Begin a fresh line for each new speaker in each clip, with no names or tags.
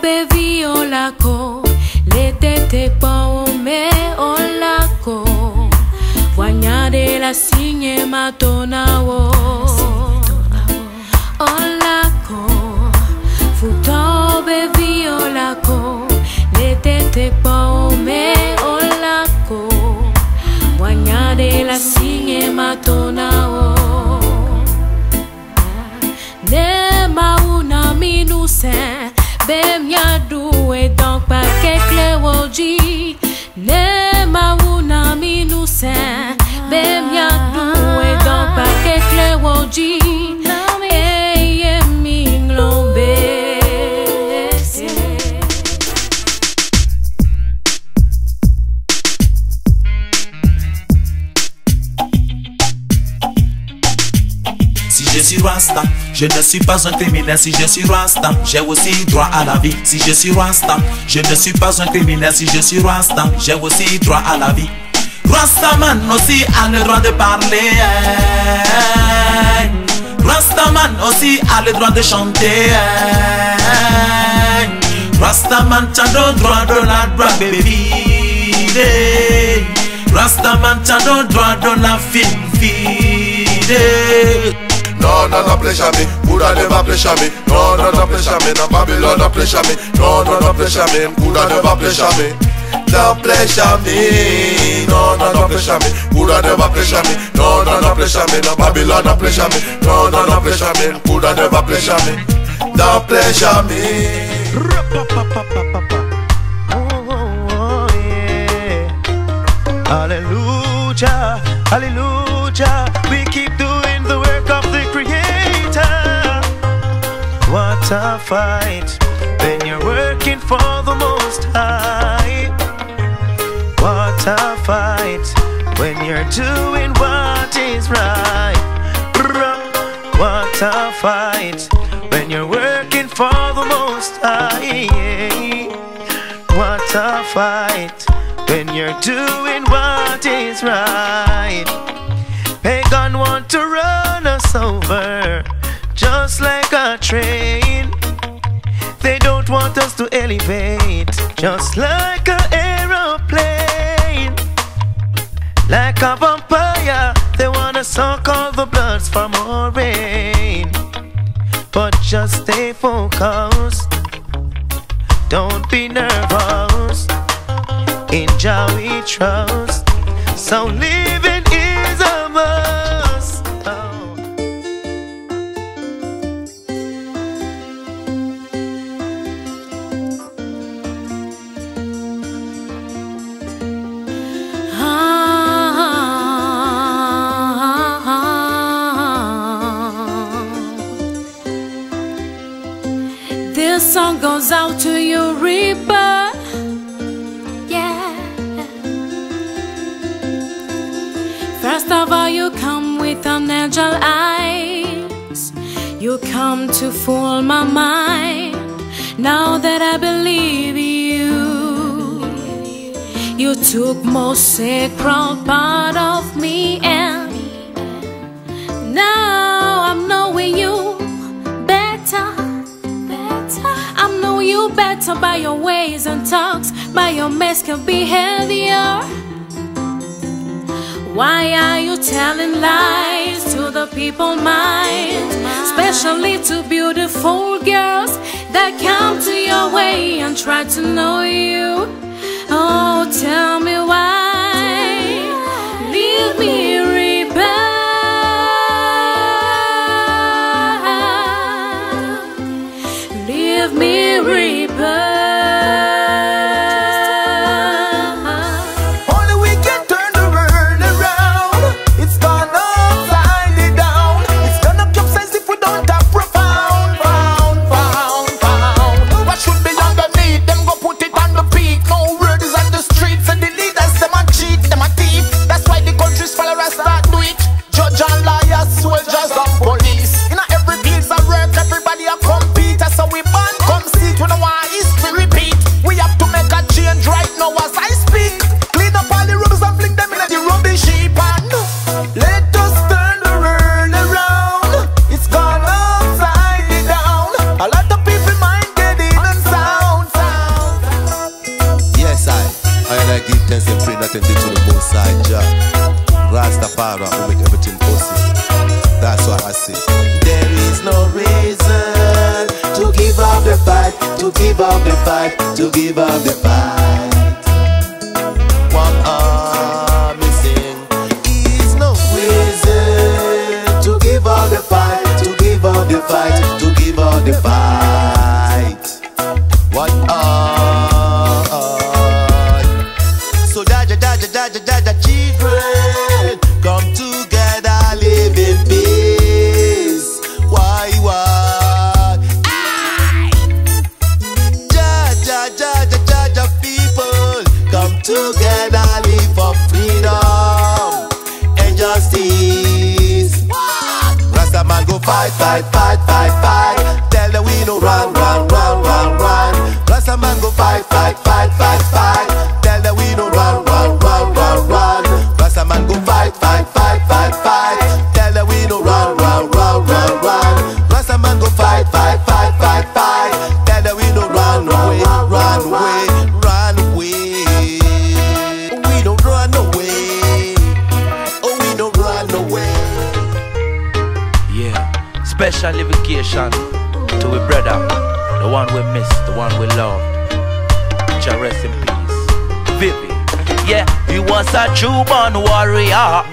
bevi olako, le tete pa ome olako, Wanyade la signe matonawo, olako, futo bevi olako, le tete pa ome olako, Wanyade la signe matonawo. Ne mauna minuse, bem yadu e donc pa kekle woji. Ne mauna minuse, bem yadu e donc pa kekle woji. Eye minglombe.
Si je suis Rasta, je ne suis pas un criminel. Si je suis Rasta, j'ai aussi droit à la vie. Si je suis Rasta, je ne suis pas un criminel. Si je suis Rasta, j'ai aussi droit à la vie. Rastaman aussi a le droit de parler. Rastaman aussi a le droit de chanter. Rastaman t'as le droit de la drogue, baby. Rastaman t'as le droit de la fille.
No, no, no, pleasure me. Buddha never pleasure me. No, no, no, pleasure me. No, Babylon no pleasure me. No, no, no, pleasure me. Buddha never pleasure me. No pleasure me. No, no, no, pleasure me. Buddha never pleasure me. No, no, no, pleasure me. No, Babylon no pleasure me. No, no, no, pleasure me. Buddha never pleasure me. No pleasure me.
Hallelujah, hallelujah. We keep doing the work of the Creator. What a fight when you're working for the Most High. What a fight when you're doing what is right. What a fight when you're working for the Most High. What a fight when you're doing what is right. Pagan want to run us over just like a train. They don't want us to elevate just like an aeroplane. Like a vampire, they wanna suck all the bloods for more rain. But just stay focused, don't be nervous. In Jah we trust, so living is a must.
This song goes out to you, Reaper. First of all, you come with an angel eyes. You come to fool my mind. Now that I believe you, you took most sacred part of me, and now I'm knowing you better. I'm knowing you better by your ways and talks, by your masculine behavior. Why are you telling lies to the people's minds, especially to beautiful girls that come to your way and try to know you? Oh, tell me why. Leave me, Reaper. Leave me, Reaper.
Everybody a compete, so we ban come see to know why history
fight, to give up the fight, to give up the fight. What I'm missing is no reason to give up the fight, to give up the fight, to give up the fight. What so da children come together, live in peace. Why? Ja people come together, live for freedom and justice. Rasta man go fight. Tell them we no run. Rasta man go fight. Tell them we no run. Rasta man go fight. Tell them we no run. Rasta man go fight. Tell them we no run away. We don't run away. Oh, we don't run away.
Yeah, special invocation to a brother, the one we miss, the one we love. Jah rest in peace, Vivi. Yeah, he was a true born warrior.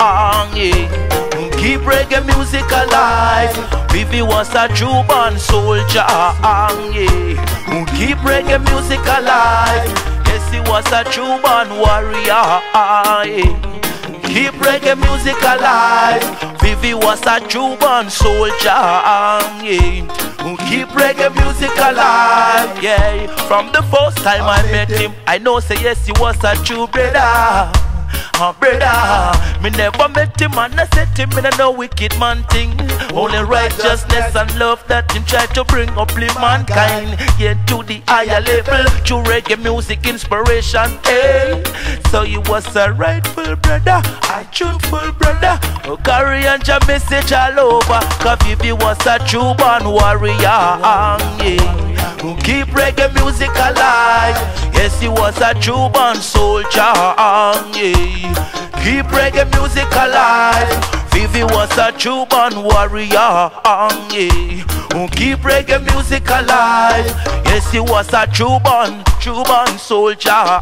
Yeah. Keep reggae music alive. Vivi was a true born soldier. Yeah. Keep reggae music alive. Yes, he was a true born warrior. Yeah. Keep reggae music alive. Vivi was a true born soldier. Yeah. Keep reggae music alive. Yeah. From the first time I met him, I know say yes, he was a true brother. Brother, me never met him and I said him in no wicked man thing. Only righteousness and love that him try to bring up mankind. Get to the higher level through reggae music inspiration. Hey, so he was a rightful brother, a truthful brother. Oh, carry on your message all over. Cause Vivi was a true born warrior. Yeah. Keep reggae music alive. Yes, he was a true born soldier. Yeah. Keep reggae music alive. Vivi was a true born warrior. Yeah. Keep reggae music alive. Yes, he was a true born soldier.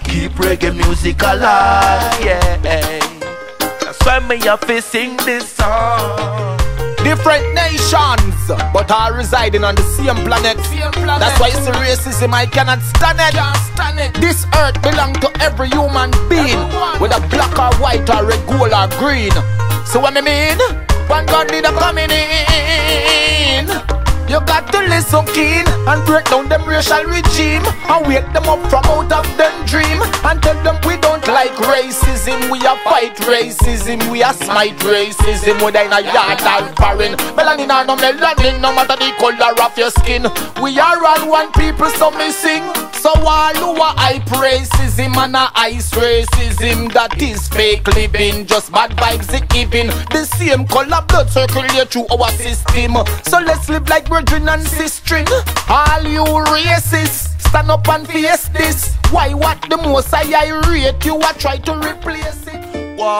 Keep reggae music alive. Yeah. That's why me have to sing this song.
Different nations, but all residing on the same planet. That's why it's the racism, I cannot stand it. This earth belongs to every human being, whether black or white or red, gold or green. So what I mean? One God leader coming in. You got to listen keen and break down them racial regime and wake them up from out of them dream and tell them we don't like racism. We are fight racism, we are smite racism. Whether in a yard or foreign, melanin or no melanin, no matter the color of your skin. We are all one people, so missing. So all who are hype racism and a ice racism, that is fake living, just bad vibes it giving. The same color blood circulate through our system. So let's live like virgin and sistren. All you racists, stand up and face this. Why what the most I rate you are try to replace it?
Why?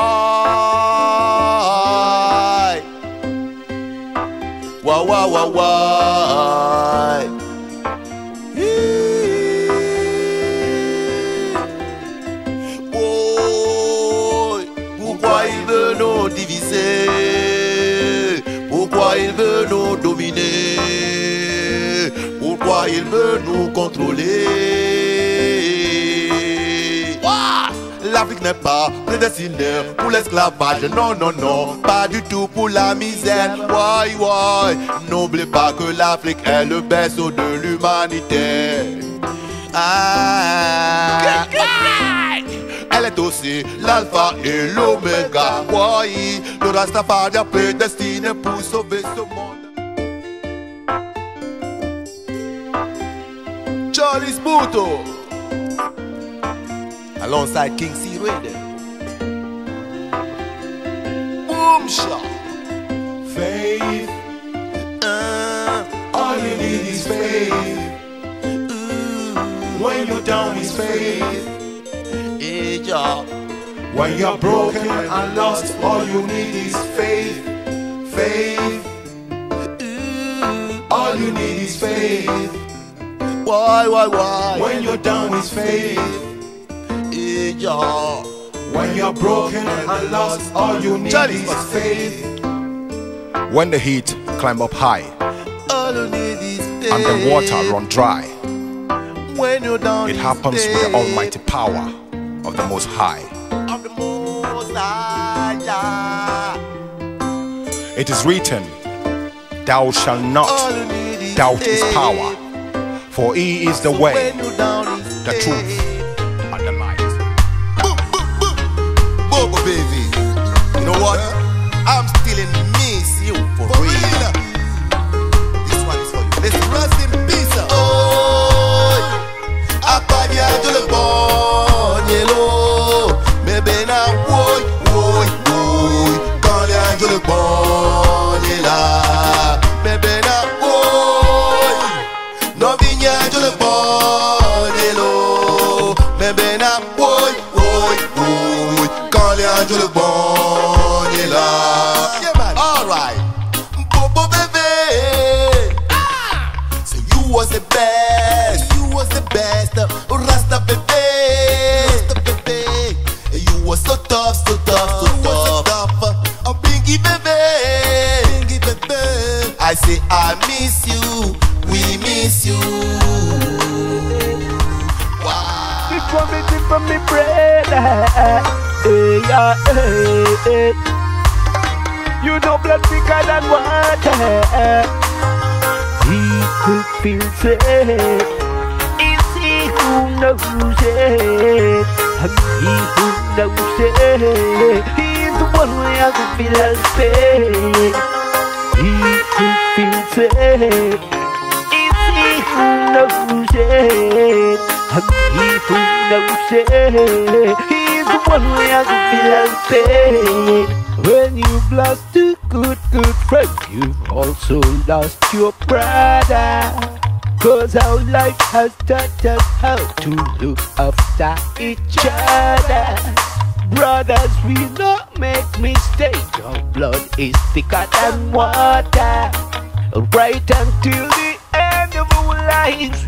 Pourquoi il veut nous diviser? Pourquoi il veut nous dominer? Pourquoi il veut nous contrôler? L'Afrique n'est pas prédestinée pour l'esclavage, non, non, non, pas du tout pour la misère. Why, n'oubliez pas que l'Afrique est le berceau de l'humanité. Elle est aussi l'alpha et l'oméga. Why, le Rastafari est prédestiné pour sauver ce monde. Charlie Sputo alongside King C. Raider. Boom shot. Faith. All you need is faith. When you're down is faith. When you're broken and lost, all you need is faith. Faith. All you need is faith. Why?
When you're down is faith.
Yeah.
When you're broken and lost, all you need is faith.
When the heat climb up high
All you need is faith.
and the water run dry,
When you're down,
it happens with the almighty power of the Most High.
of the Most High. Yeah.
It is written, thou shalt not
All you need is
doubt his
faith.
power, for he is the way,
When you're down is
the truth, and the light.
Bobo baby, you know what? I'm still in miss you for real. This one is for you. Let's rest in peace. Oh, apagya de le bon yellow. Maybe now, woy. Quand les anges le bon est là. Maybe now, woy. Non vigna de le bon yellow. Maybe now, woy. Quand les anges le bon est là. Alright. Bobo baby. So you was the best. Rasta baby. You was so tough. Oh Bingy baby. I say I miss you. We miss you. Wow.
It from me brother. You know blood thicker than water. He could feel safe. It's he who knows it. And he who knows it. He's the one who has to feel as pain. He could feel safe. It's he who knows it. And he who knows it. He's the one who has to feel as pain. When you've lost a good friend, you've also lost your brother. Cause our life has taught us how to look after each other. Brothers, we not make mistakes. Our blood is thicker than water. Right until the end of our lives.